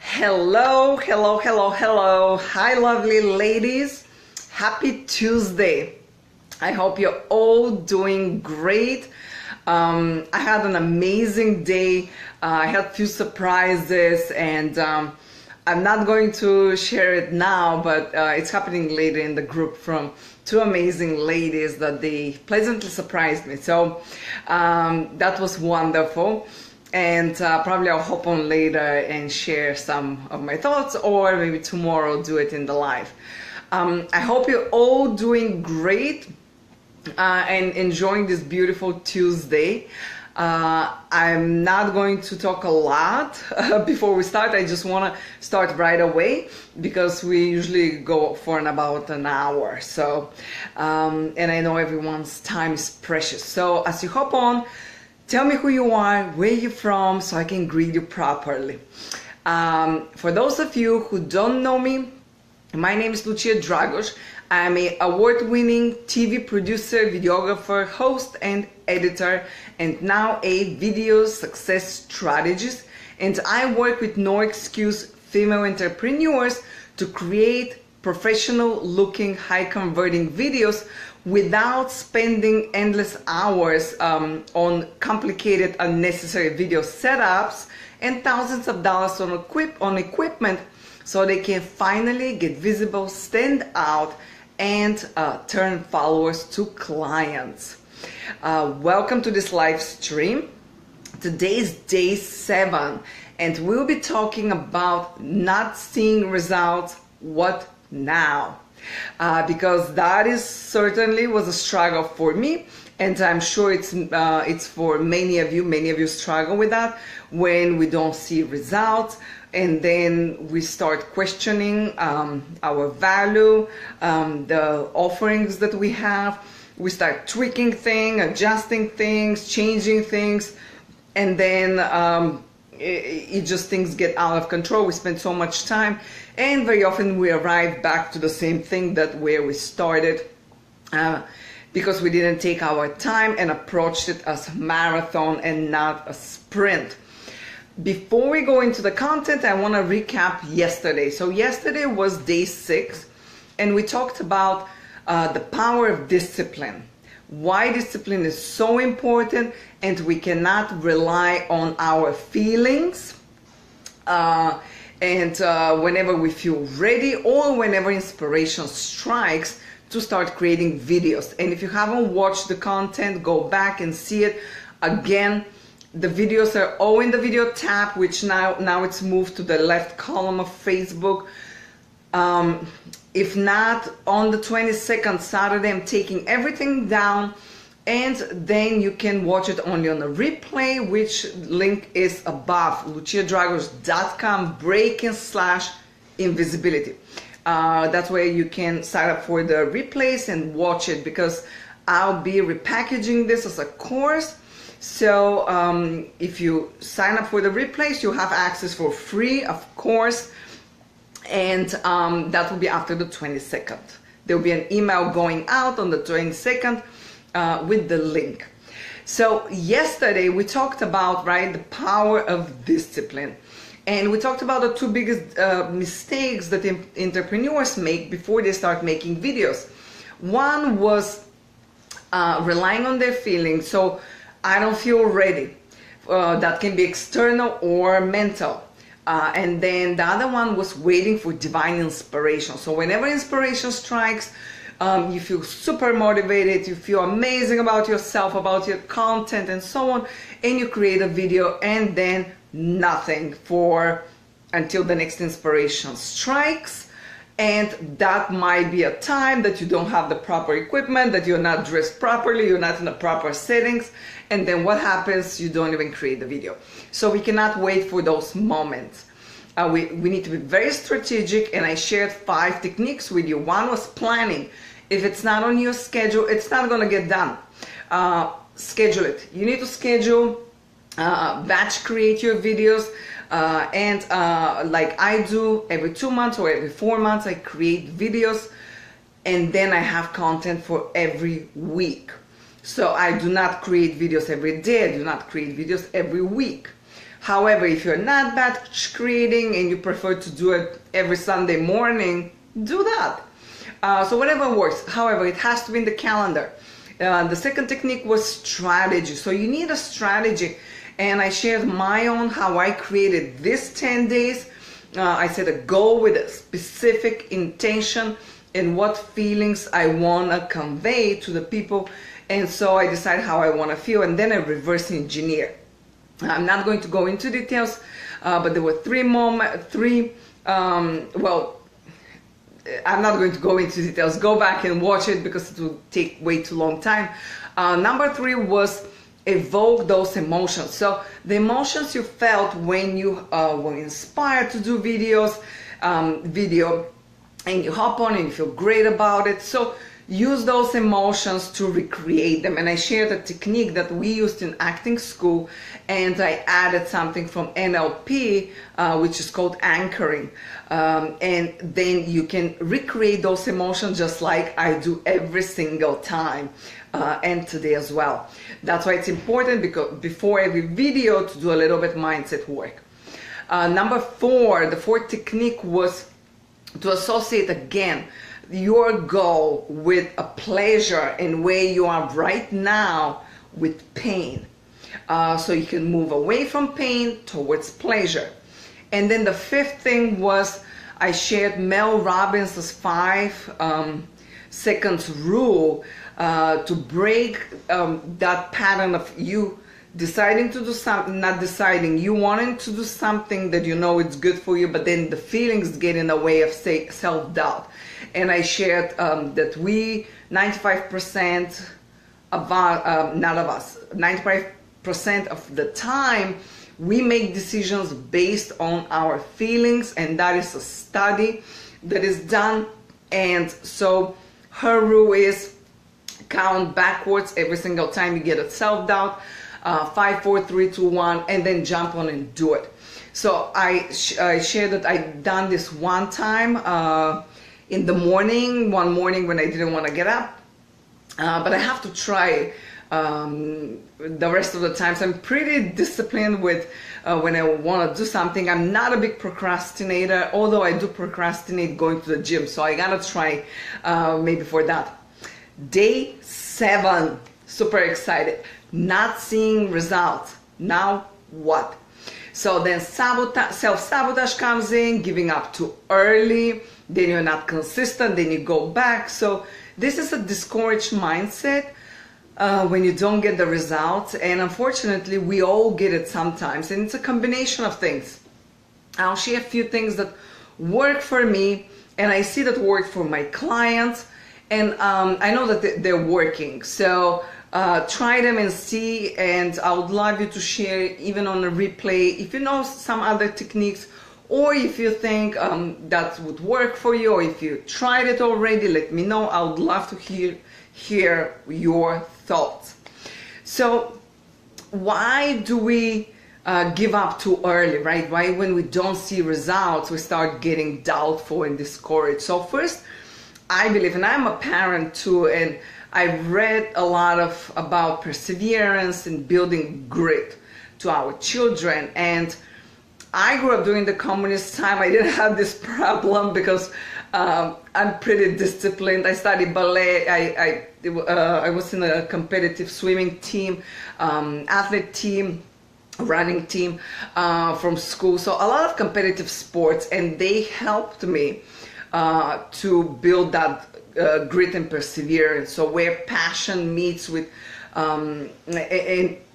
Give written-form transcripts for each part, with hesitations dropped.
Hello, hello, hello, hello. Hi, lovely ladies. Happy Tuesday. I hope you're all doing great. I had an amazing day. I had a few surprises, and I'm not going to share it now, but it's happening later in the group from two amazing ladies that they pleasantly surprised me. So that was wonderful. And probably I'll hop on later and share some of my thoughts, or maybe tomorrow do it in the live. I hope you're all doing great and enjoying this beautiful Tuesday. I'm not going to talk a lot before we start. I just want to start right away because we usually go for about an hour. So, and I know everyone's time is precious. So as you hop on, tell me who you are, where you're from, so I can greet you properly. For those of you who don't know me, my name is Luchia. I'm an award-winning TV producer, videographer, host, and editor, and now a video success strategist. And I work with no excuse female entrepreneurs to create professional-looking, high-converting videos without spending endless hours on complicated, unnecessary video setups and thousands of dollars on equipment, so they can finally get visible, stand out, and turn followers to clients. Welcome to this live stream. Today is day 7, and we'll be talking about not seeing results. What now? Because that is certainly was a struggle for me, and I'm sure it's for many of you. Many of you struggle with that when we don't see results, and then we start questioning our value, the offerings that we have. We start tweaking things, adjusting things, changing things, and then things get out of control. We spend so much time, and very often we arrive back to the same thing that where we started, because we didn't take our time and approached it as a marathon and not a sprint. Before we go into the content, I want to recap yesterday. So yesterday was day 6, and we talked about the power of discipline. Why discipline is so important, and we cannot rely on our feelings whenever we feel ready or whenever inspiration strikes to start creating videos. And if you haven't watched the content, go back and see it again. The videos are all in the video tab, which now it's moved to the left column of Facebook. If not, on the 22nd Saturday, I'm taking everything down, and then you can watch it only on a replay, which link is above, luchiadragos.com/Breaking/Invisibility. That's where you can sign up for the replays and watch it, because I'll be repackaging this as a course. So if you sign up for the replays, you have access for free, of course. And that will be after the 22nd. There will be an email going out on the 22nd with the link. So yesterday we talked about, the power of discipline. And we talked about the two biggest mistakes that entrepreneurs make before they start making videos. One was relying on their feelings. So I don't feel ready. That can be external or mental. And then the other one was waiting for divine inspiration. So whenever inspiration strikes, you feel super motivated, you feel amazing about yourself, about your content, and so on, and you create a video, and then nothing until the next inspiration strikes. And that might be a time that you don't have the proper equipment, that you're not dressed properly, you're not in the proper settings, and then what happens? You don't even create the video. So we cannot wait for those moments. We need to be very strategic, and I shared 5 techniques with you. One was planning. If it's not on your schedule, it's not going to get done. Schedule it. You need to schedule, batch create your videos, and like I do every 2 months or every 4 months, I create videos, and then I have content for every week. So I do not create videos every day, I do not create videos every week. However, if you're not batch creating and you prefer to do it every Sunday morning, do that. So whatever works. However, it has to be in the calendar. The second technique was strategy. So you need a strategy. And I shared my own, how I created this 10 days. I set a goal with a specific intention and what feelings I want to convey to the people. And so I decide how I want to feel, and then I reverse engineer. I'm not going to go into details, but there were well, I'm not going to go into details. Go back and watch it because it will take way too long time. Number 3 was evoke those emotions. So the emotions you felt when you were inspired to do video, and you hop on and you feel great about it. So use those emotions to recreate them. And I shared a technique that we used in acting school, and I added something from NLP, which is called anchoring. And then you can recreate those emotions just like I do every single time, and today as well. That's why it's important, because before every video, to do a little bit mindset work. Number 4, the 4th technique was to associate again your goal with a pleasure and where you are right now with pain. So you can move away from pain towards pleasure. And then the 5th thing was I shared Mel Robbins' 5 seconds rule to break that pattern of you deciding to do something, not deciding, you wanting to do something that you know it's good for you, but then the feelings get in the way of self-doubt. And I shared that 95% of our, not of us, 95% of the time, we make decisions based on our feelings, and that is a study that is done. And so her rule is count backwards every single time you get a self-doubt. 5, 4, 3, 2, 1, and then jump on and do it. So I shared that I've done this one time in the morning, one morning when I didn't want to get up, but I have to try the rest of the times. I'm pretty disciplined with when I want to do something. I'm not a big procrastinator, although I do procrastinate going to the gym, so I gotta try maybe for that. Day 7, super excited. Not seeing results. Now what? So then self-sabotage comes in, giving up too early, then you're not consistent, then you go back. So this is a discouraged mindset when you don't get the results, and unfortunately we all get it sometimes, and it's a combination of things. I'll share a few things that work for me, and I see that work for my clients, and I know that they're working. So try them and see, and I would love you to share even on a replay if you know some other techniques, or if you think that would work for you, or if you tried it already, let me know. I would love to hear your thoughts. So why do we give up too early, right? Why when we don't see results we start getting doubtful and discouraged? So first, I believe, and I'm a parent too, and I've read a lot about perseverance and building grit to our children. And I grew up during the communist time. I didn't have this problem because I'm pretty disciplined. I studied ballet. I was in a competitive swimming team, athlete team, running team from school. So a lot of competitive sports, and they helped me to build that grit and perseverance. So where passion meets with and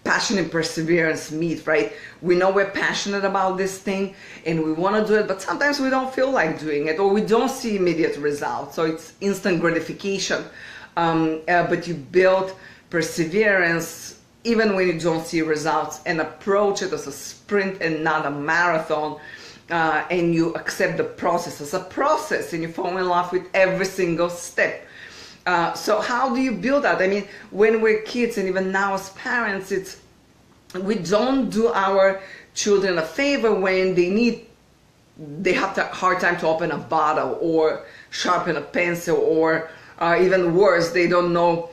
passion and perseverance meet, right? We know we're passionate about this thing and we want to do it, but sometimes we don't feel like doing it, or we don't see immediate results. So it's instant gratification, but you build perseverance even when you don't see results, and approach it as a sprint and not a marathon. And you accept the process as a process, and you fall in love with every single step. So how do you build that? I mean, when we're kids, and even now as parents, we don't do our children a favor when they have a hard time to open a bottle or sharpen a pencil, or even worse, they don't know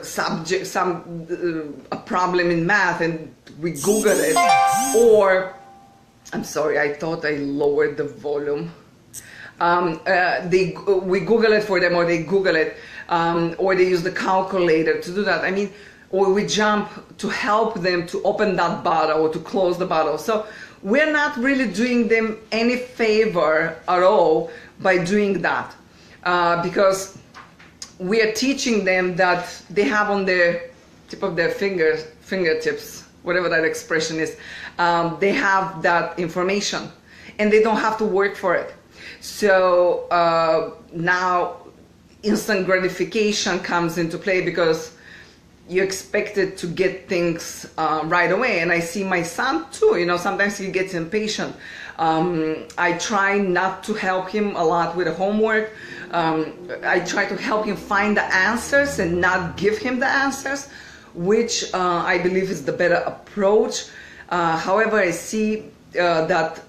subject, a problem in math, and we Google it, or I'm sorry, I thought I lowered the volume. We Google it for them, or they Google it, or they use the calculator to do that. I mean, or we jump to help them to open that bottle or to close the bottle. So we're not really doing them any favor at all by doing that, because we are teaching them that they have on the tip of their fingertips, whatever that expression is, they have that information and they don't have to work for it. So now instant gratification comes into play because you expected to get things right away. And I see my son too, you know, sometimes he gets impatient. I try not to help him a lot with the homework. I try to help him find the answers and not give him the answers, which I believe is the better approach. However, I see that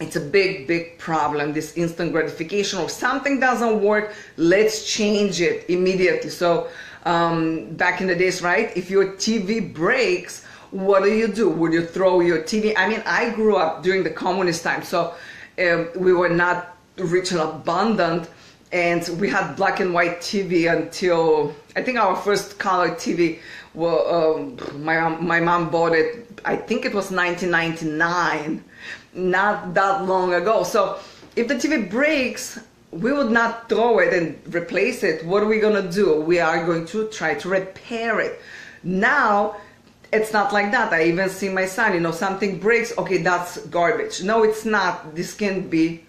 it's a big problem, this instant gratification. Or something doesn't work, let's change it immediately. So back in the days, right, if your TV breaks, what do? Would you throw your TV? I mean, I grew up during the communist time, so we were not rich and abundant, and we had black and white TV until, I think our first color TV, my mom bought it, I think it was 1999, not that long ago. So if the TV breaks, we would not throw it and replace it. What are we gonna do? We are going to try to repair it. Now, it's not like that. I even see my son, you know, something breaks, okay, that's garbage. No, it's not. This can be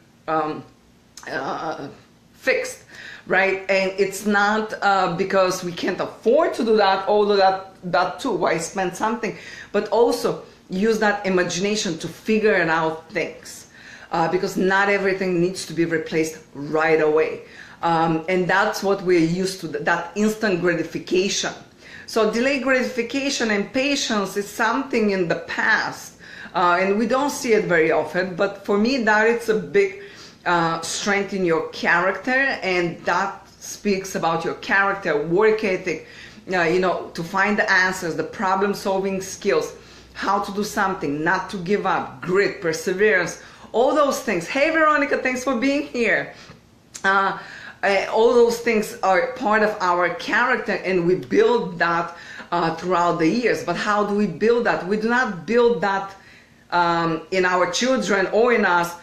fixed, right? And it's not because we can't afford to do that, although that too, why spend something? But also use that imagination to figure out things. Because not everything needs to be replaced right away. And that's what we're used to, that instant gratification. So delayed gratification and patience is something in the past, and we don't see it very often, but for me that is a big strength in your character, and that speaks about your character, work ethic, you know, to find the answers, the problem solving skills, how to do something, not to give up, grit, perseverance, all those things. Hey Veronica, thanks for being here. All those things are part of our character, and we build that throughout the years. But how do we build that? We do not build that in our children or in us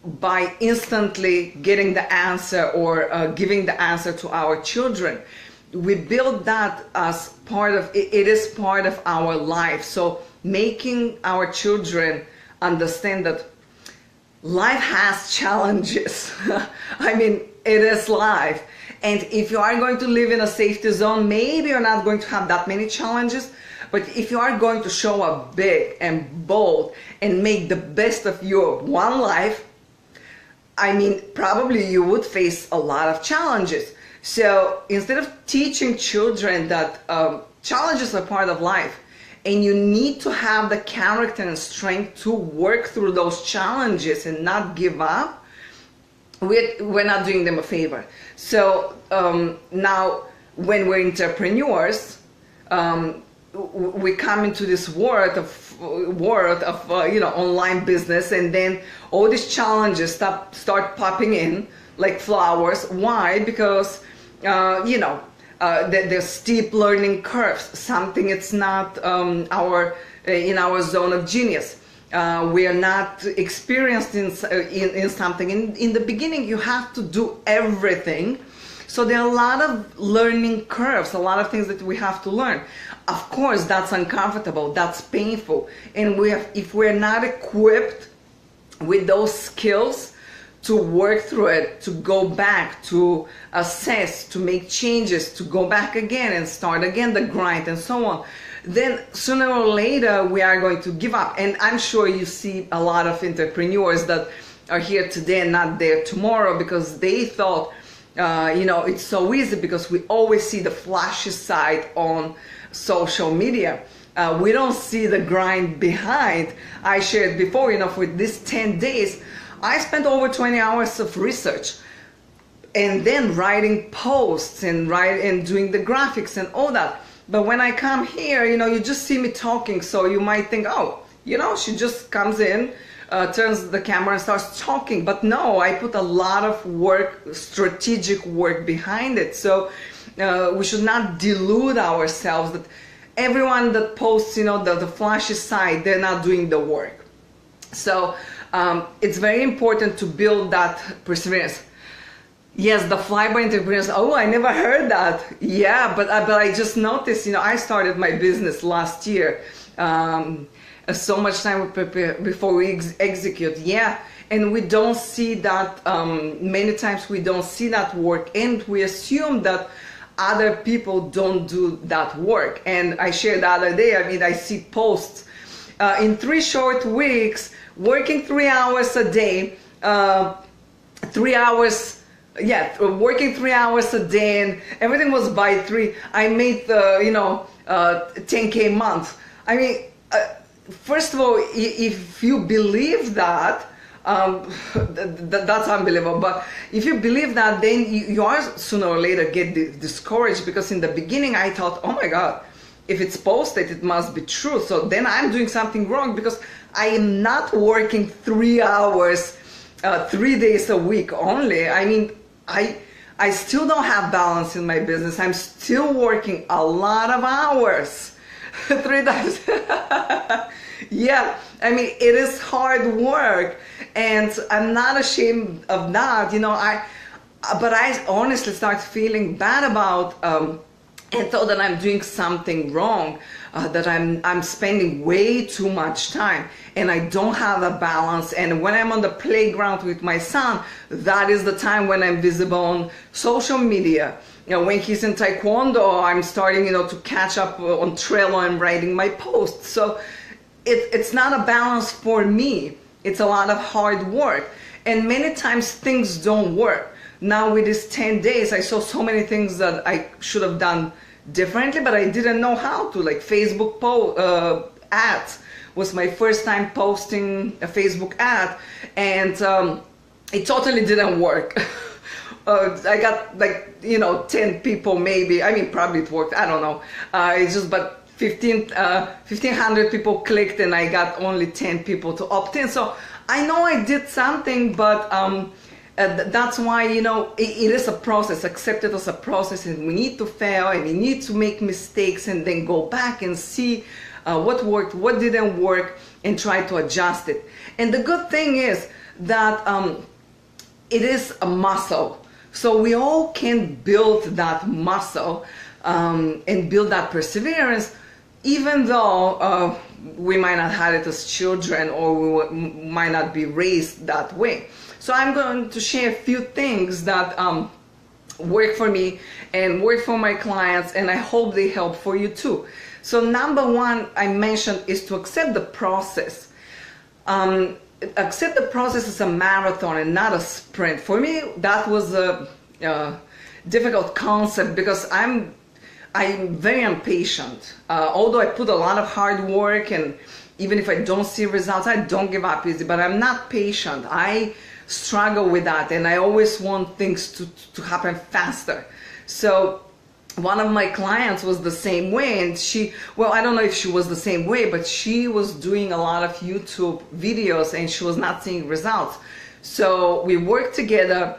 by instantly getting the answer or giving the answer to our children. We build that as part of, it is part of our life. So making our children understand that life has challenges. I mean, it is life. And if you are going to live in a safety zone, maybe you're not going to have that many challenges. But if you are going to show up big and bold and make the best of your one life, I mean, probably you would face a lot of challenges. So instead of teaching children that challenges are part of life, and you need to have the character and strength to work through those challenges and not give up, we're not doing them a favor. So now when we're entrepreneurs, we come into this world of you know, online business, and then all these challenges start popping in like flowers. Why? Because you know, there's steep learning curves. Something it's not in our zone of genius. We are not experienced in something. In the beginning, you have to do everything. So there are a lot of learning curves, a lot of things that we have to learn. Of course, that's uncomfortable, that's painful. And if we're not equipped with those skills to work through it, to go back, to assess, to make changes, to go back again and start again the grind and so on, then sooner or later we are going to give up. And I'm sure you see a lot of entrepreneurs that are here today and not there tomorrow because they thought, you know, it's so easy, because we always see the flashy side on social media. We don't see the grind behind. I shared before, you know, for these 10 days, I spent over 20 hours of research. and then writing posts and doing the graphics and all that. But when I come here, you just see me talking, so you might think, oh, she just comes in, turns the camera and starts talking. But no, I put a lot of work, strategic work behind it. So we should not delude ourselves that everyone that posts, the flashy side, they're not doing the work. So it's very important to build that perseverance. Yes, the flyby entrepreneurs. Oh, I never heard that. Yeah, but I just noticed, I started my business last year. So much time we prepare before we execute. Yeah, and we don't see that, many times we don't see that work, and we assume that other people don't do that work. And I shared the other day, I see posts in 3 short weeks, working 3 hours a day, 3 hours, working 3 hours a day, and everything was by 3. I made the, 10K a month. First of all, if you believe that, that's unbelievable. But if you believe that, then you are sooner or later get discouraged, because in the beginning I thought, oh my God, if it's posted, it must be true. So then I'm doing something wrong, because I am not working 3 hours, 3 days a week only. I still don't have balance in my business. I'm still working a lot of hours. 3 times. Yeah, it is hard work, and I'm not ashamed of that, but I honestly start feeling bad about and thought that I'm doing something wrong, that I'm spending way too much time, and I don't have a balance. And when I'm on the playground with my son, that is the time when I'm visible on social media. When he's in Taekwondo, I'm starting, to catch up on Trello and writing my posts. So it's not a balance for me. It's a lot of hard work. And many times things don't work. Now with these 10 days, I saw so many things that I should have done differently, but I didn't know how to. Like Facebook ads was my first time posting a Facebook ad, and it totally didn't work. I got 10 people maybe. Probably it worked. I don't know. It's just, but 1,500 people clicked, and I got only 10 people to opt in. So I know I did something, but that's why, it is a process. Accept it as a process, and we need to fail, and we need to make mistakes, and then go back and see what worked, what didn't work, and try to adjust it. And the good thing is that it is a muscle. So we all can build that muscle and build that perseverance, even though we might not have it as children, or we might not be raised that way. So I'm going to share a few things that work for me and work for my clients, and I hope they help for you too. So number one I mentioned is to accept the process. Accept the process as a marathon and not a sprint. For me, that was a difficult concept, because I'm very impatient. Although I put a lot of hard work, and even if I don't see results, I don't give up easy, but I'm not patient. I struggle with that, and I always want things to happen faster. So one of my clients was the same way, and I don't know if she was the same way, but she was doing a lot of YouTube videos, and she was not seeing results. So we worked together.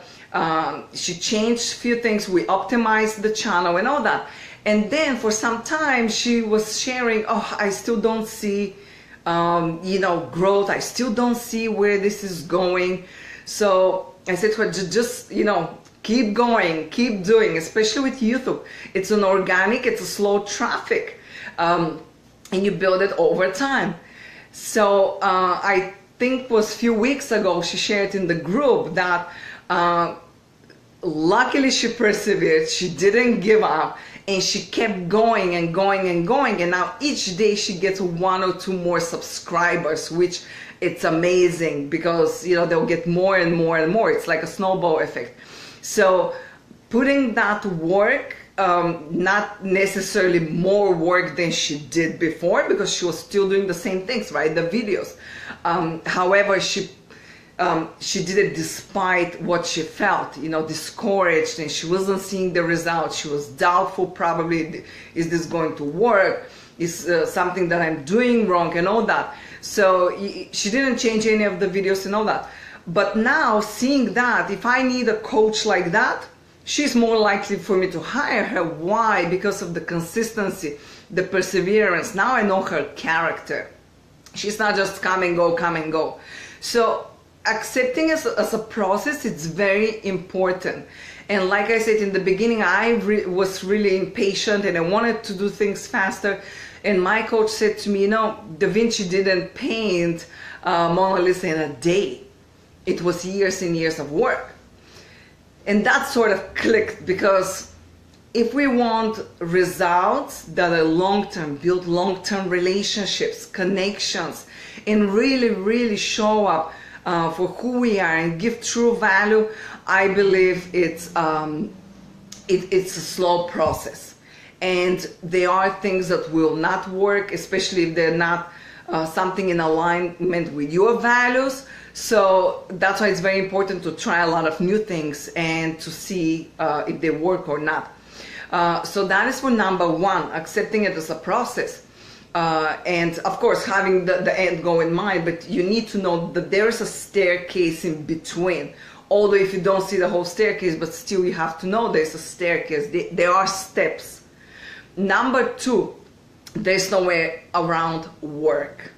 She changed a few things. We optimized the channel and all that. And then for some time she was sharing, I still don't see, growth. I still don't see where this is going. So I said to her, just, keep going, keep doing, especially with YouTube. It's an organic, it's a slow traffic, and you build it over time. So I think it was a few weeks ago, she shared in the group that luckily she persevered, she didn't give up, and she kept going and going and going, and now each day she gets 1 or 2 more subscribers, which it's amazing, because they'll get more and more and more. It's like a snowball effect. So putting that work, not necessarily more work than she did before, because she was still doing the same things, right? The videos. However, she she did it despite what she felt, discouraged, and she wasn't seeing the results. She was doubtful, probably, is this going to work? Is something that I'm doing wrong and all that. So she didn't change any of the videos and all that. But now, seeing that, if I need a coach like that, she's more likely for me to hire her. Why? Because of the consistency, the perseverance. Now I know her character. She's not just come and go, come and go. So accepting as a process, it's very important. And like I said in the beginning, I was really impatient and I wanted to do things faster. And my coach said to me, Da Vinci didn't paint Mona Lisa in a day. It was years and years of work. And that sort of clicked, because if we want results that are long-term, build long-term relationships, connections, and really, really show up for who we are and give true value, I believe it's a slow process. And there are things that will not work, especially if they're not something in alignment with your values. So that's why it's very important to try a lot of new things and to see if they work or not. So that is for number one, accepting it as a process. And of course, having the end goal in mind, but you need to know that there's a staircase in between. Although if you don't see the whole staircase, but still you have to know there's a staircase. There are steps. Number two, there's no way around work.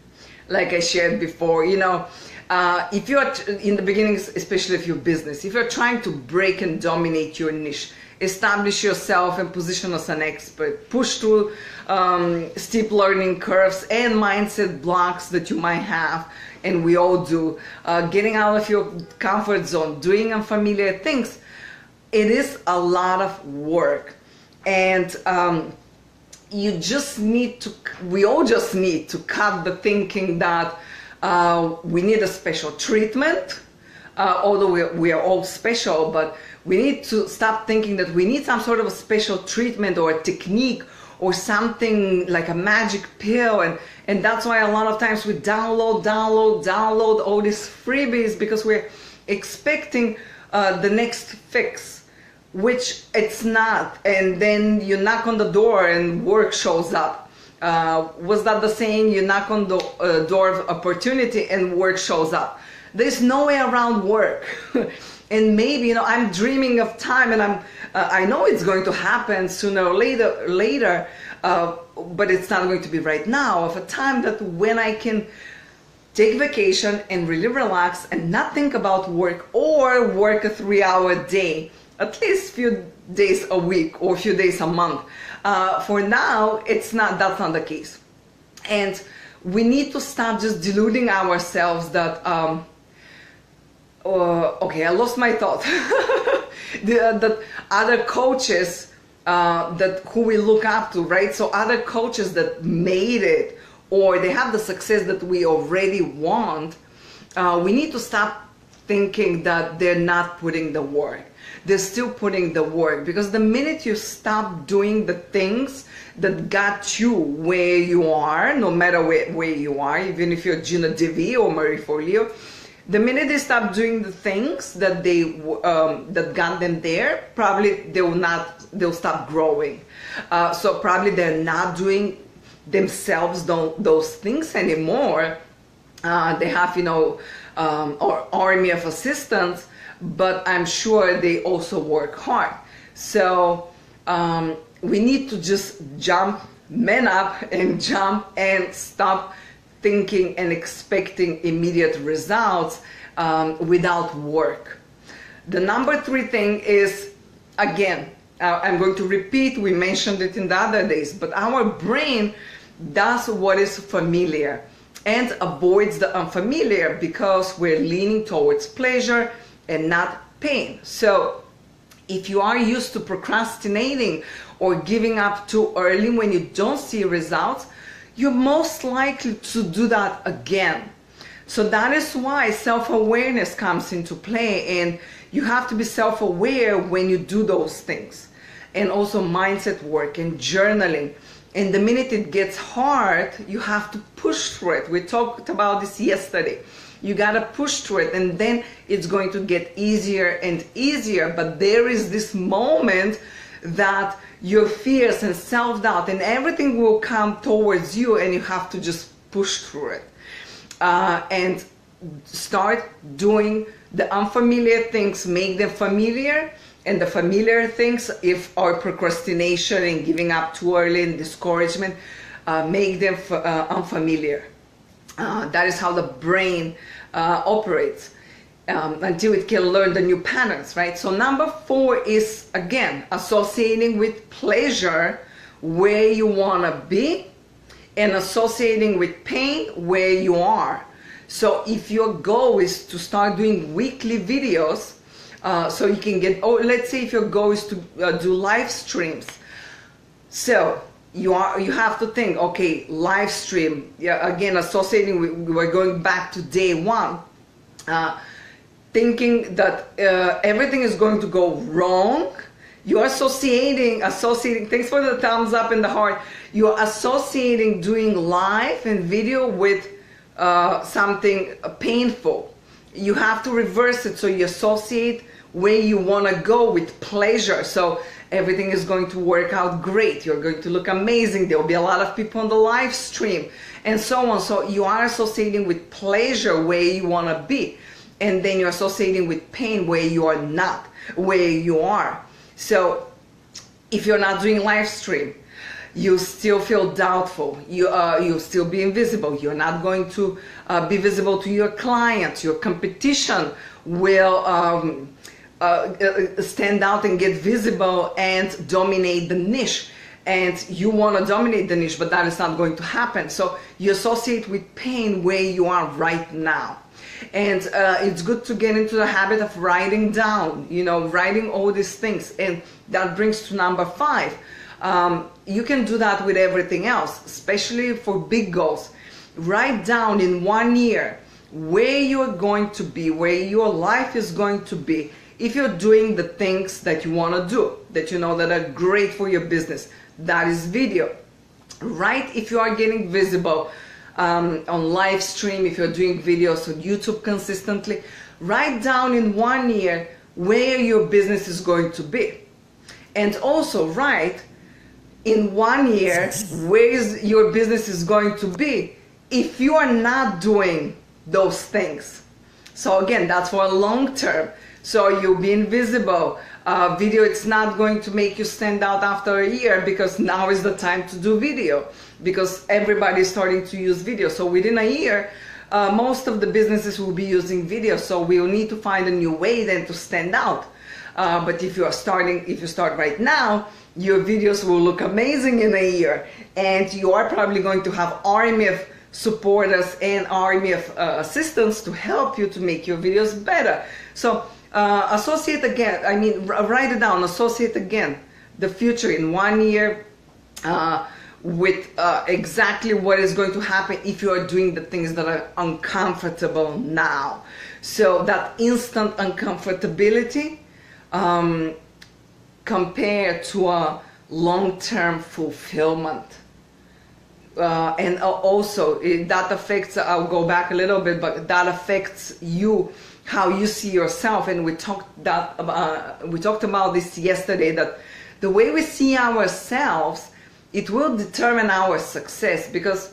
Like I shared before, if you're in the beginning, especially if you're business, if you're trying to break and dominate your niche, establish yourself and position as an expert, push through steep learning curves and mindset blocks that you might have, and we all do, getting out of your comfort zone, doing unfamiliar things, it is a lot of work. And we all just need to cut the thinking that we need a special treatment, although we are all special, but we need to stop thinking that we need some sort of a special treatment or a technique or something like a magic pill. And that's why a lot of times we download all these freebies, because we're expecting the next fix, which it's not. And then you knock on the door and work shows up. Was that the saying? You knock on the door of opportunity and work shows up. There's no way around work. And maybe, I'm dreaming of time, and I know it's going to happen sooner or later, but it's not going to be right now, of a time that when I can take vacation and really relax and not think about work, or work a 3-hour day, at least a few days a week or a few days a month. For now, that's not the case. And we need to stop just deluding ourselves that, okay, I lost my thought. That other coaches who we look up to, right? So other coaches that made it, or they have the success that we already want, we need to stop thinking that they're not putting the work. They're still putting the work, because the minute you stop doing the things that got you where you are, no matter where you are, even if you're Gina Devi or Marie Forleo, the minute they stop doing the things that that got them there, probably they'll stop growing. So probably they're not doing themselves those things anymore. They have, or army of assistants, but I'm sure they also work hard. So we need to just man up and jump and stop thinking and expecting immediate results without work. The number 3 thing is, again, I'm going to repeat, we mentioned it in the other days, but our brain does what is familiar and avoids the unfamiliar, because we're leaning towards pleasure and not pain. So if you are used to procrastinating or giving up too early when you don't see results, you're most likely to do that again. So that is why self-awareness comes into play, and you have to be self-aware when you do those things. And also mindset work and journaling. And the minute it gets hard, you have to push through it. We talked about this yesterday. You gotta push through it, and then it's going to get easier and easier. But there is this moment that your fears and self-doubt and everything will come towards you, and you have to just push through it. And start doing the unfamiliar things, make them familiar, and the familiar things, if are procrastination and giving up too early and discouragement, make them unfamiliar. That is how the brain operates until it can learn the new patterns, right? So number 4 is, again, associating with pleasure where you want to be, and associating with pain where you are. So if your goal is to start doing weekly videos, so you can get, or let's say if your goal is to do live streams, so you have to think, okay, live stream, again, associating with, we're going back to day 1, thinking that everything is going to go wrong. You're associating, thanks for the thumbs up and the heart. You're associating doing live and video with something painful. You have to reverse it, so you associate where you want to go with pleasure. So everything is going to work out great. You're going to look amazing. There will be a lot of people on the live stream and so on. So you are associating with pleasure where you want to be. And then you're associating with pain where you are not, where you are. So if you're not doing live stream, you still feel doubtful. You'll still be invisible. You're not going to be visible to your clients. Your competition will stand out and get visible and dominate the niche. And you want to dominate the niche, but that is not going to happen. So you associate with pain where you are right now. And it's good to get into the habit of writing down, writing all these things. And that brings to number 5. You can do that with everything else, especially for big goals. Write down in 1 year where you're going to be, where your life is going to be, if you're doing the things that you want to do, that you know that are great for your business. That is video. Write if you are getting visible on live stream, if you're doing videos on YouTube consistently. Write down in 1 year where your business is going to be. And also write in 1 year where your business is going to be if you are not doing those things. So again, that's for a long term. So you'll be invisible. Video, it's not going to make you stand out after a year, because now is the time to do video, because everybody is starting to use video. So within a year, most of the businesses will be using video. So we'll need to find a new way then to stand out. But if you start right now, your videos will look amazing in a year, and you are probably going to have army of supporters and army of assistants to help you to make your videos better. So associate again, write it down, associate again the future in 1 year with exactly what is going to happen if you are doing the things that are uncomfortable now. So that instant uncomfortability compared to a long-term fulfillment. And also that affects, I'll go back a little bit, but that affects you, how you see yourself. And we talked about this yesterday, that the way we see ourselves, it will determine our success. Because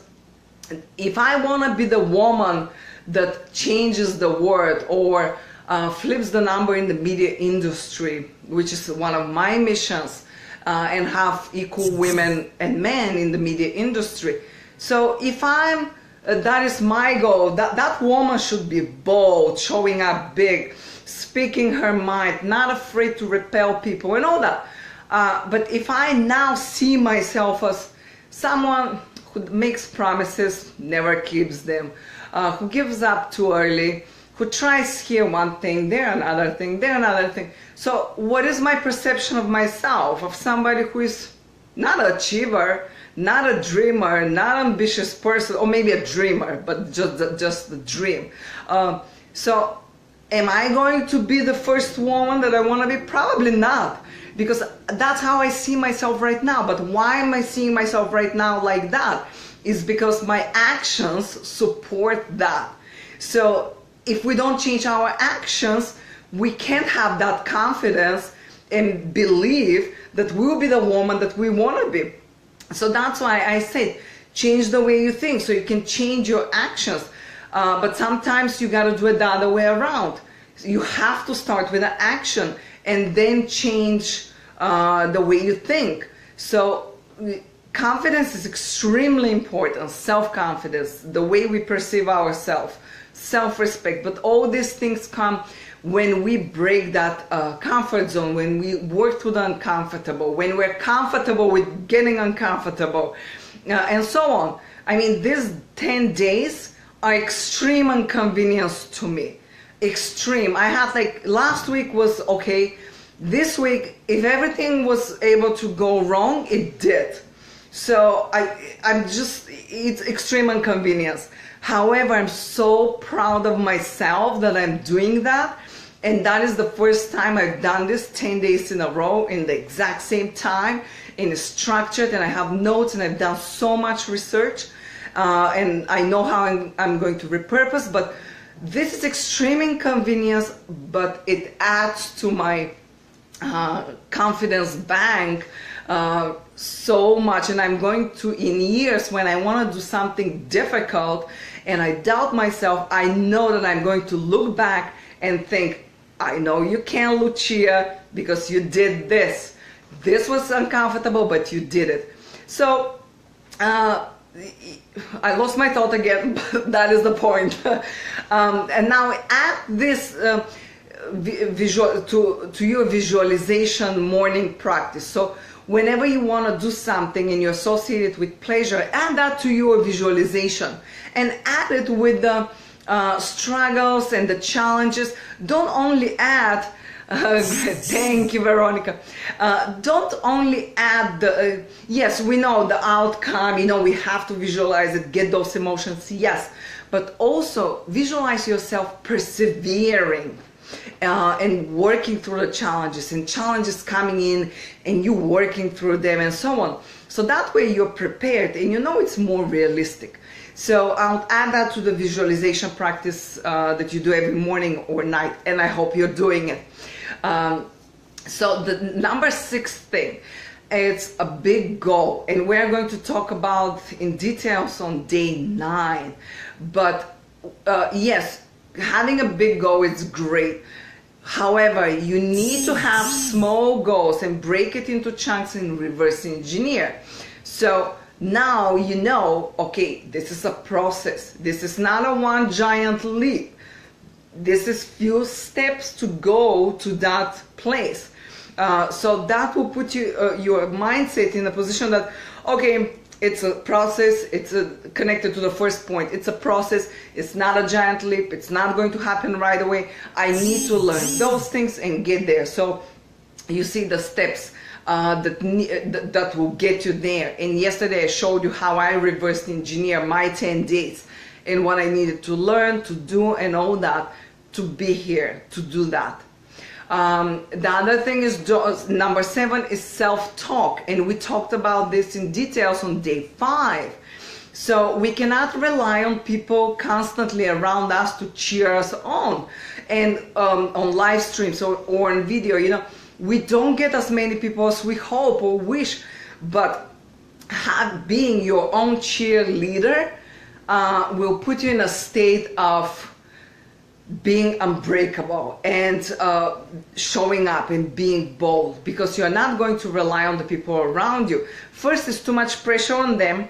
if I want to be the woman that changes the world, or flips the number in the media industry, which is one of my missions, and have equal women and men in the media industry. So if that is my goal, that woman should be bold, showing up big, speaking her mind, not afraid to repel people and all that. But if I now see myself as someone who makes promises, never keeps them, who gives up too early, who tries here one thing, there another thing, there another thing. So what is my perception of myself? Of somebody who is not an achiever, not a dreamer, not an ambitious person, or maybe a dreamer, but just the dream. So am I going to be the first woman that I want to be? Probably not, because that's how I see myself right now. But why am I seeing myself right now like that? Is because my actions support that. So if we don't change our actions, we can't have that confidence and believe that we'll be the woman that we want to be. So that's why I said, change the way you think so you can change your actions. But sometimes you got to do it the other way around. You have to start with an action and then change the way you think. So confidence is extremely important. Self-confidence, the way we perceive ourselves, self-respect. But all these things come when we break that comfort zone, when we work through the uncomfortable, when we're comfortable with getting uncomfortable, and so on. I mean, these 10 days are extreme inconvenience to me. Extreme. I had like, last week was okay. This week, if everything was able to go wrong, it did. So I'm just, it's extreme inconvenience. However, I'm so proud of myself that I'm doing that. And that is the first time I've done this 10 days in a row in the exact same time, and it's structured, and I have notes, and I've done so much research, and I know how I'm going to repurpose. But this is extreme inconvenience, but it adds to my confidence bank so much. And I'm going to, in years when I want to do something difficult and I doubt myself, I know that I'm going to look back and think, I know you can, Luchia, because you did this. This was uncomfortable, but you did it. So I lost my thought again, but that is the point. And now add this to your visualization morning practice. So whenever you want to do something and you associate it with pleasure, add that to your visualization and add it with the struggles and the challenges. Don't only add thank you, Veronica. Don't only add the yes, we know the outcome, you know, we have to visualize it, get those emotions, yes, but also visualize yourself persevering and working through the challenges, and challenges coming in and you working through them, and so on. So that way you're prepared and you know it's more realistic. So I'll add that to the visualization practice that you do every morning or night, and I hope you're doing it. So the number 6 thing, it's a big goal, and we're going to talk about in details on day 9. But yes, having a big goal is great. However, you need to have small goals and break it into chunks and reverse engineer. So now you know, okay, this is a process. This is not a one giant leap. This is few steps to go to that place. So that will put you your mindset in a position that, okay, it's a process. It's connected to the first point. It's a process. It's not a giant leap. It's not going to happen right away. I need to learn those things and get there. So you see the steps that will get you there. And yesterday I showed you how I reversed engineer my 10 days and what I needed to learn, to do, and all that to be here, to do that. The other thing is, number 7 is self-talk, and we talked about this in details on day 5. So we cannot rely on people constantly around us to cheer us on, and on live streams or on video, you know, we don't get as many people as we hope or wish, but being your own cheerleader will put you in a state of being unbreakable and showing up and being bold, because you're not going to rely on the people around you. First, it's too much pressure on them.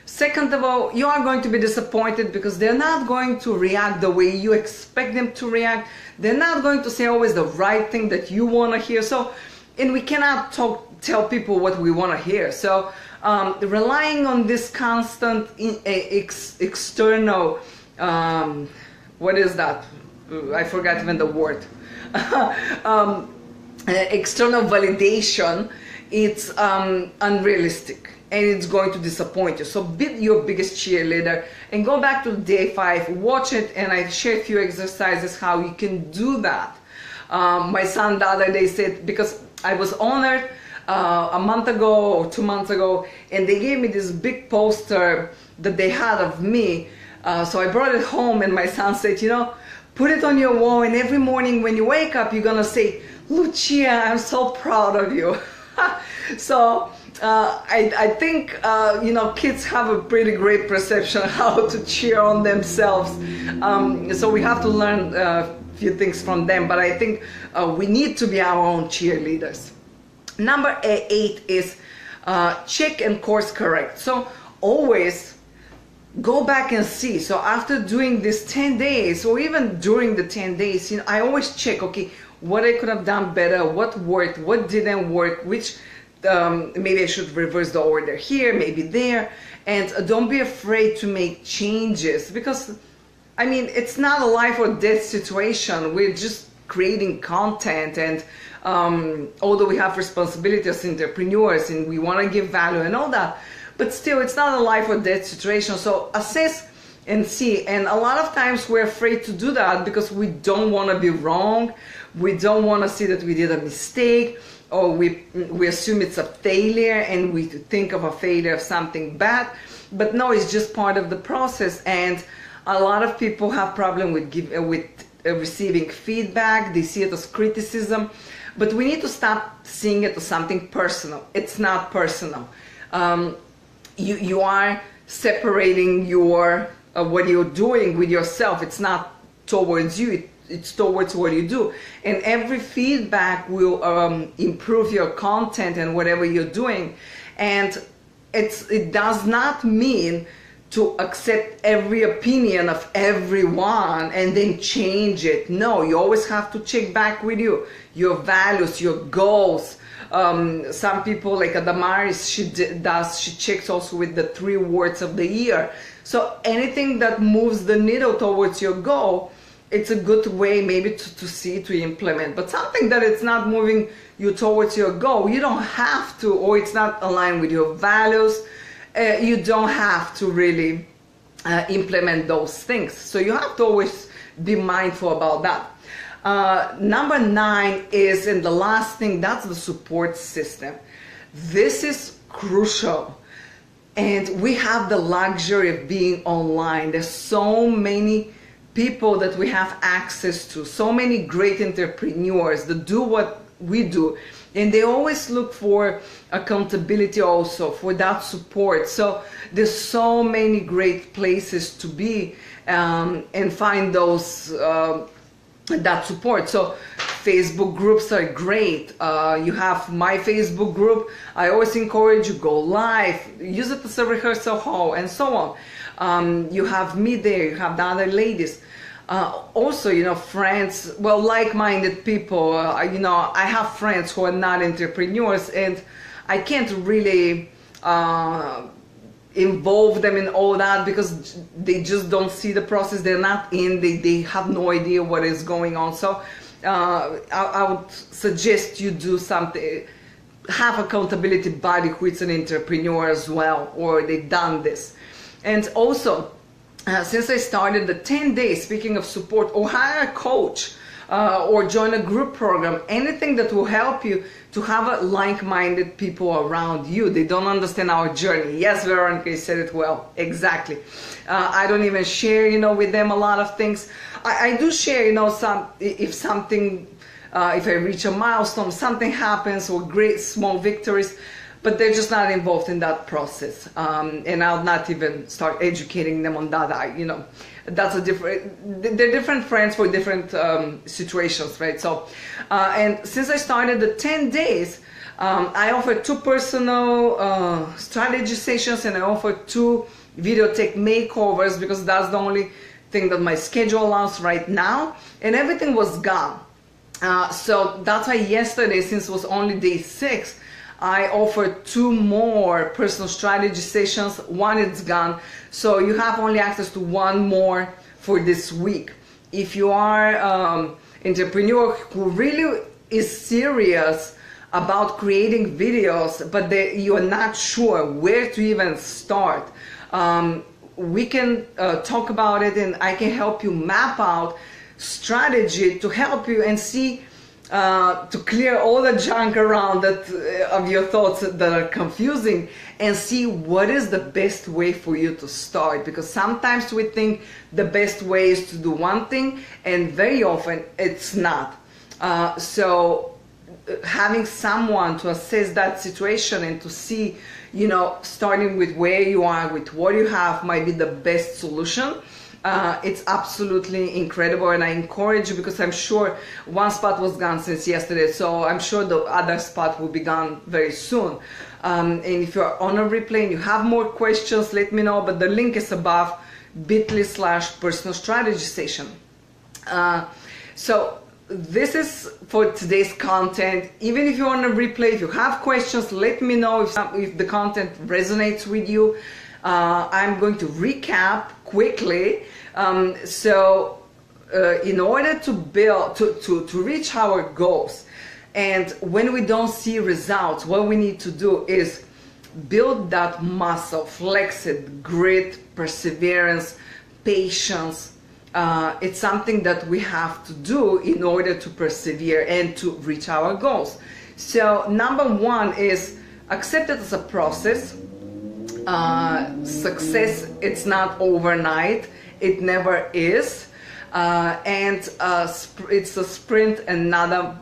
Second of all, you are going to be disappointed because they're not going to react the way you expect them to react. They're not going to say always the right thing that you want to hear. So, and we cannot tell people what we want to hear. So relying on this constant external what is that? I forgot even the word. External validation, it's unrealistic and it's going to disappoint you. So be your biggest cheerleader and go back to day 5, watch it, and I share a few exercises how you can do that. My son the other day said, because I was honored a month ago or 2 months ago, and they gave me this big poster that they had of me. So I brought it home, and my son said, you know, put it on your wall, and every morning when you wake up, you're gonna say, Luchia, I'm so proud of you. So I think kids have a pretty great perception how to cheer on themselves. So we have to learn a few things from them, but I think we need to be our own cheerleaders. Number 8 is check and course correct. So always go back and see. So after doing this 10 days, or even during the 10 days, I always check, okay, what I could have done better, what worked, what didn't work, which maybe I should reverse the order here, maybe there. And don't be afraid to make changes, because it's not a life or death situation. We're just creating content, and although we have responsibility as entrepreneurs and we want to give value and all that, but still it's not a life or death situation. So assess and see. And a lot of times we're afraid to do that because we don't want to be wrong. We don't want to see that we did a mistake, or we assume it's a failure, and we think of a failure of something bad. But no, it's just part of the process. And a lot of people have problem with receiving feedback. They see it as criticism, but we need to stop seeing it as something personal. It's not personal. You are separating your what you're doing with yourself. It's not towards you. It's towards what you do, and every feedback will improve your content and whatever you're doing. And it does not mean to accept every opinion of everyone and then change it. No, you always have to check back with your values, your goals. Some people, like Adamaris, she checks also with the 3 words of the year. So anything that moves the needle towards your goal, it's a good way maybe to implement. But something that it's not moving you towards your goal, you don't have to, or it's not aligned with your values, you don't have to really implement those things. So you have to always be mindful about that. Number 9 is, and the last thing, that's the support system. This is crucial. And we have the luxury of being online. There's so many people that we have access to, so many great entrepreneurs that do what we do, and they always look for accountability also, for that support. So there's so many great places to be and find those that support. So Facebook groups are great. You have my Facebook group. I always encourage you, go live, use it as a rehearsal hall, and so on. You have me there, you have the other ladies. Also, friends, well, like-minded people. I have friends who are not entrepreneurs, and I can't really involve them in all that because they just don't see the process. They're not in, they have no idea what is going on. So I would suggest you do something, have accountability buddy who is an entrepreneur as well, or they've done this. And also, since I started the 10 days, speaking of support, or hire a coach, or join a group program, anything that will help you to have like-minded people around you. They don't understand our journey. Yes, Veronica, you said it well. Exactly. I don't even share, with them a lot of things. I do share, if I reach a milestone, something happens, or great small victories, but they're just not involved in that process. And I'll not even start educating them on that. That's they're different friends for different situations, right? So, and since I started the 10 days, I offer 2 personal strategy sessions, and I offer 2 video tech makeovers, because that's the only thing that my schedule allows right now, and everything was gone. So that's why yesterday, since it was only day 6, I offered 2 more personal strategy sessions. 1 is gone, so you have only access to 1 more for this week. If you are entrepreneur who really is serious about creating videos, but you are not sure where to even start, we can talk about it, and I can help you map out strategy to help you and see to clear all the junk around that of your thoughts that are confusing, and see what is the best way for you to start. Because sometimes we think the best way is to do one thing, and very often it's not. So having someone to assess that situation and to see, starting with where you are, with what you have, might be the best solution. It's absolutely incredible, and I encourage you, because I'm sure one spot was gone since yesterday, so I'm sure the other spot will be gone very soon. And if you're on a replay and you have more questions, let me know, but the link is above, bit.ly/personal strategy session. So this is for today's content. Even if you're on a replay, if you have questions, let me know if the content resonates with you. I'm going to recap quickly. In order to build, to reach our goals, and when we don't see results, what we need to do is build that muscle, flex it, grit, perseverance, patience. It's something that we have to do in order to persevere and to reach our goals. So number one is accept it as a process. Success, it's not overnight. It never is. It's a sprint and not the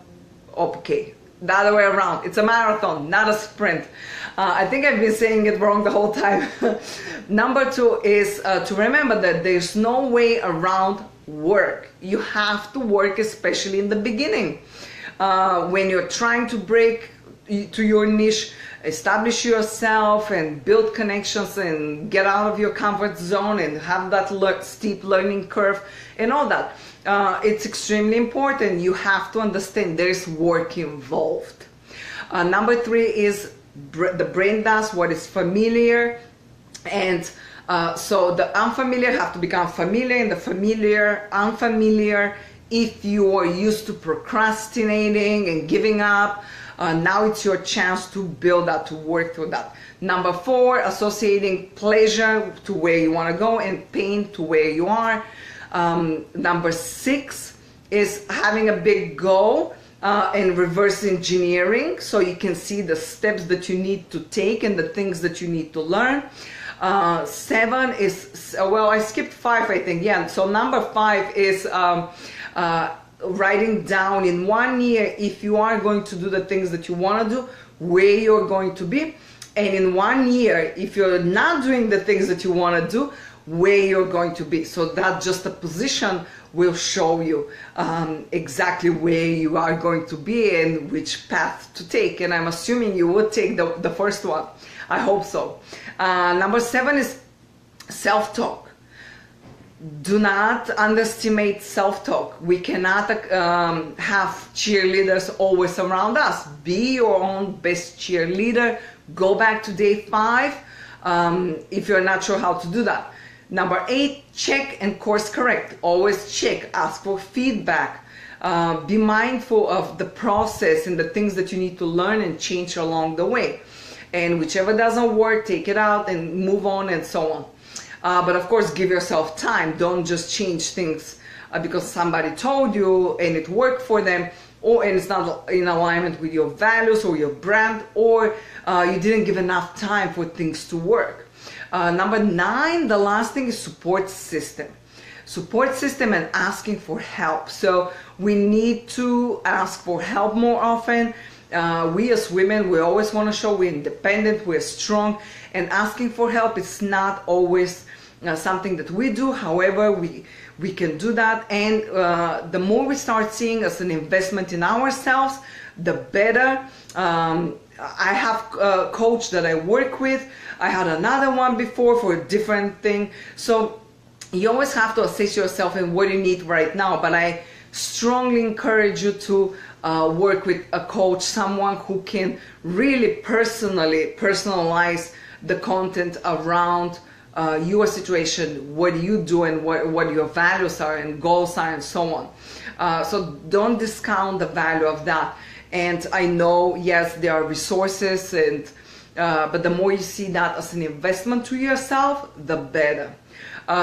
other way around. It's a marathon, not a sprint. I think I've been saying it wrong the whole time. Number two is to remember that there's no way around work. You have to work, especially in the beginning. When you're trying to break to your niche, establish yourself and build connections and get out of your comfort zone and have that steep learning curve and all that. It's extremely important. You have to understand there's work involved. Number three is the brain does what is familiar, and so the unfamiliar have to become familiar, and the familiar unfamiliar. If you are used to procrastinating and giving up, now it's your chance to build that, to work through that. Number four, associating pleasure to where you want to go and pain to where you are. Number six is having a big goal and reverse engineering, so you can see the steps that you need to take and the things that you need to learn. Seven is, well, I skipped five, I think. Yeah, so number five is writing down in 1 year, if you are going to do the things that you want to do, where you're going to be, and in 1 year, if you're not doing the things that you want to do, where you're going to be. So that just a position will show you exactly where you are going to be and which path to take. And I'm assuming you would take the first one. I hope so. Number seven is self-talk. Do not underestimate self-talk. We cannot have cheerleaders always around us. Be your own best cheerleader. Go back to day 5 if you're not sure how to do that. Number 8, check and course correct. Always check, ask for feedback. Be mindful of the process and the things that you need to learn and change along the way. And whichever doesn't work, take it out and move on and so on. But of course, give yourself time. Don't just change things because somebody told you and it worked for them, and it's not in alignment with your values or your brand, or you didn't give enough time for things to work. Number 9, the last thing is support system. Support system and asking for help. So we need to ask for help more often. We as women, we always want to show we're independent, we're strong, and asking for help is not always something that we do. However, we can do that, and the more we start seeing as an investment in ourselves, the better. I have a coach that I work with. I had another one before for a different thing. So you always have to assess yourself and what you need right now. But I strongly encourage you to work with a coach, someone who can really personalize the content around your situation, what you do and what your values are and goals are and so on. So don't discount the value of that. And I know, yes, there are resources, and but the more you see that as an investment to yourself, the better,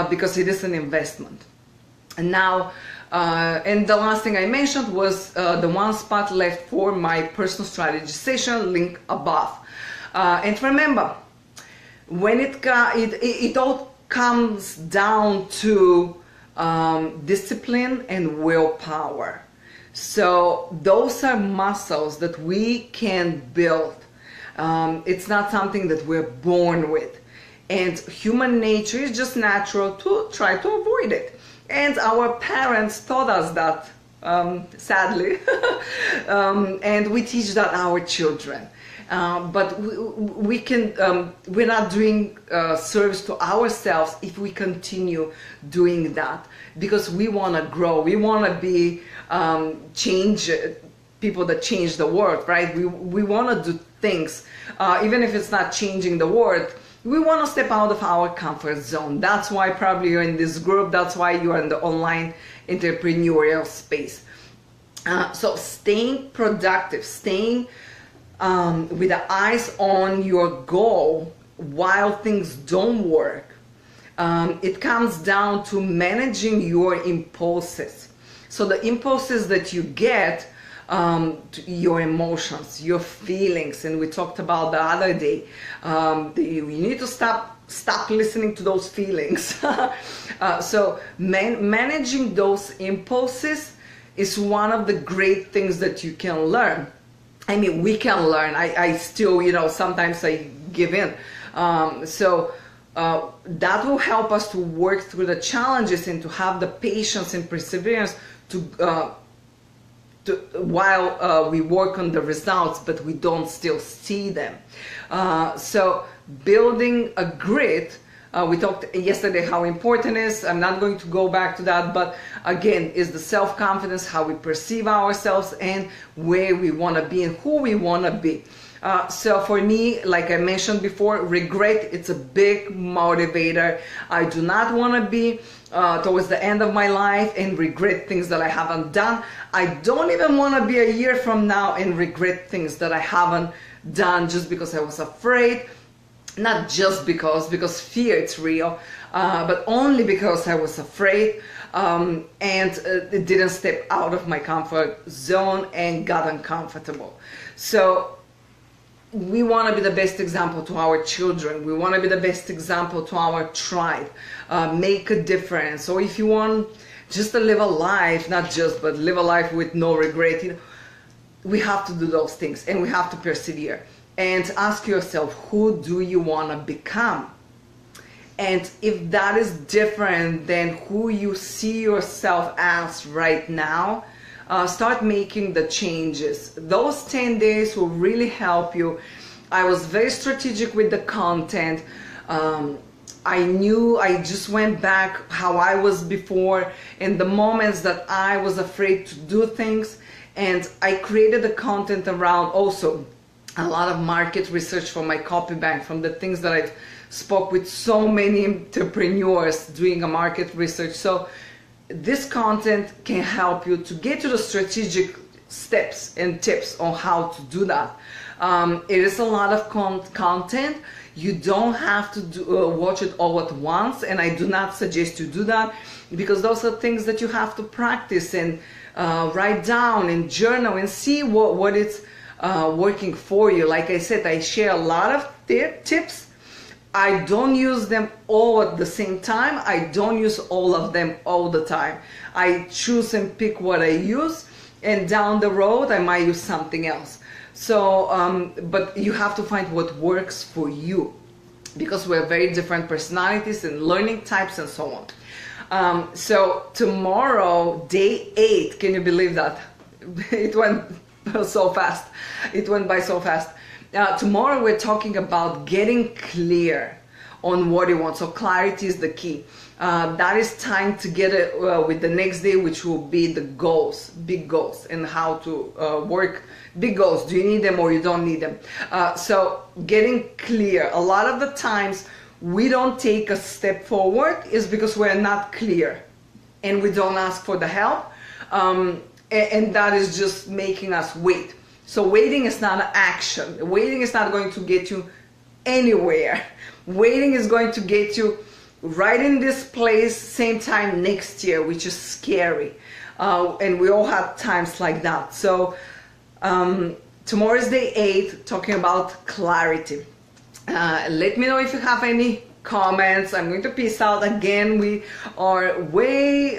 because it is an investment. And now, And the last thing I mentioned was the one spot left for my personal strategy session, link above. And remember, when it all comes down to discipline and willpower. So those are muscles that we can build. It's not something that we're born with. And human nature is just natural to try to avoid it. And our parents taught us that, sadly. And we teach that our children. But we're not doing service to ourselves if we continue doing that, because we want to grow. We want to be people that change the world, right? We want to do things, even if it's not changing the world. We want to step out of our comfort zone. That's why probably you're in this group. That's why you're in the online entrepreneurial space. So staying productive, staying with the eyes on your goal while things don't work. It comes down to managing your impulses. So the impulses that you get, your emotions, your feelings, and we talked about the other day, you need to stop listening to those feelings. So managing those impulses is one of the great things that you can learn. I mean, we can learn. I still, sometimes I give in. So that will help us to work through the challenges and to have the patience and perseverance while we work on the results, but we don't still see them. So building a grit, we talked yesterday how important it is. I'm not going to go back to that, but again, is the self-confidence, how we perceive ourselves and where we want to be and who we want to be. So for me, like I mentioned before, regret, it's a big motivator. I do not want to be towards the end of my life and regret things that I haven't done. I don't even want to be a year from now and regret things that I haven't done just because I was afraid. Not just because fear, it's real, but only because I was afraid and it didn't step out of my comfort zone and got uncomfortable. So we want to be the best example to our children. We want to be the best example to our tribe. Make a difference. So if you want just to live a life, but live a life with no regret, we have to do those things and we have to persevere. And ask yourself, who do you want to become? And if that is different than who you see yourself as right now, start making the changes. Those 10 days will really help you. I was very strategic with the content. I just went back how I was before in the moments that I was afraid to do things. And I created the content around also a lot of market research from my copy bank, from the things that I've spoke with so many entrepreneurs doing a market research. So this content can help you to get to the strategic steps and tips on how to do that. It is a lot of content. You don't have to watch it all at once, and I do not suggest you do that, because those are things that you have to practice and write down and journal and see what it's working for you. Like I said, I share a lot of tips. I don't use them all at the same time. I don't use all of them all the time. I choose and pick what I use, and down the road I might use something else. So, but you have to find what works for you, because we're very different personalities and learning types and so on. So tomorrow, day 8, can you believe that? It went so fast. It went by so fast. Tomorrow we're talking about getting clear on what you want. So clarity is the key. That is time to get it with the next day, which will be the goals, big goals, and how to work big goals. Do you need them or you don't need them? So getting clear. A lot of the times we don't take a step forward is because we're not clear and we don't ask for the help. And that is just making us wait. So waiting is not an action. Waiting is not going to get you anywhere. Waiting is going to get you right in this place, same time next year, which is scary. and we all had times like that. So tomorrow is day 8, talking about clarity. Let me know if you have any comments. I'm going to peace out again. We are way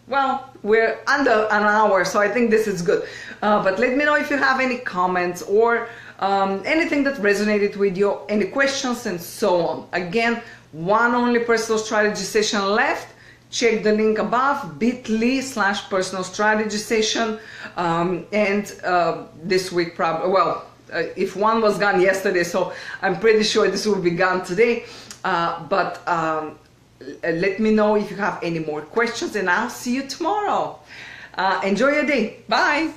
well, we're under an hour, so I think this is good. But let me know if you have any comments or anything that resonated with you, any questions and so on. Again, one only personal strategy session left. Check the link above, bit.ly/personal strategy session. And this week probably, well, if one was gone yesterday, so I'm pretty sure this will be gone today. But let me know if you have any more questions, and I'll see you tomorrow. Enjoy your day. Bye.